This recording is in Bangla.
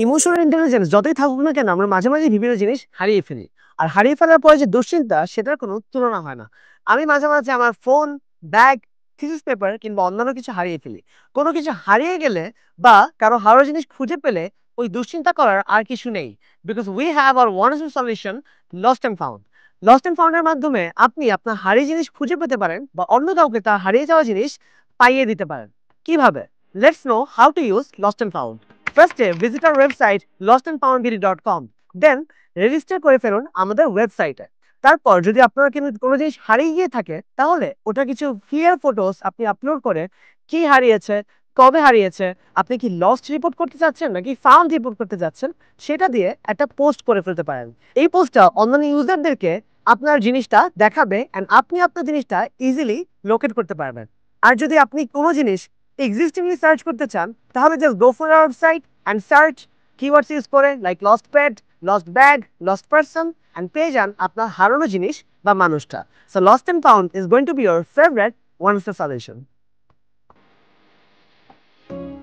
ইমোশনাল ইন্টেলিজেন্স যতই থাকুক না কেন আমরা মাঝে মাঝে বিভিন্ন জিনিস হারিয়ে ফেলি। আর হারিয়ে ফেলার পরে যে দুশ্চিন্তা সেটার কোনো তুলনা হয় না। আমি মাঝে মাঝে আমার ফোন, ব্যাগ, থিসিস পেপার কিংবা অন্যান্য কিছু হারিয়ে ফেলি। কোনো কিছু হারিয়ে গেলে বা কারো হারানো জিনিস খুঁজে পেলে ওই দুশ্চিন্তা করার আর কিছু নেই। Because we have our one solution, lost and found. Lost and ফাউন্ডের মাধ্যমে আপনি আপনার হারিয়ে জিনিস খুঁজে পেতে পারেন বা অন্য কাউকে তার হারিয়ে যাওয়া জিনিস পাইয়ে দিতে পারেন। কিভাবে? Let's know how to use lost and found. ফার্স্টে visit our website lostandfoundbd.com, then register করে ফেলুন আমাদের ওয়েবসাইটে। তারপর যদি আপনার কিন্তু কোনো জিনিস হারিয়ে গিয়ে থাকে তাহলে ওটা কিছু ক্লিয়ার ফটোস আপনি আপলোড করে কি হারিয়েছে, কবে হারিয়েছে, আপনি কি লস্ট রিপোর্ট করতে চাচ্ছেন নাকি ফাউন্ড রিপোর্ট করতে চাচ্ছেন সেটা দিয়ে একটা পোস্ট করে ফেলতে পারেন। এই পোস্টটা অন্যান্য ইউজারদেরকে আপনার জিনিসটা দেখাবে এন্ড আপনি আপনার জিনিসটা ইজিলি লোকেট করতে পারবেন। আর যদি আপনি কোনো জিনিস এক্সিস্টিংলি সার্চ করতে চান তাহলে just go for our website and search keywords use করে like lost pet, lost bag, lost person and পেয়ে যান আপনার হারানো জিনিস বা মানুষটা। So lost and found is going to be your favourite one of the solution.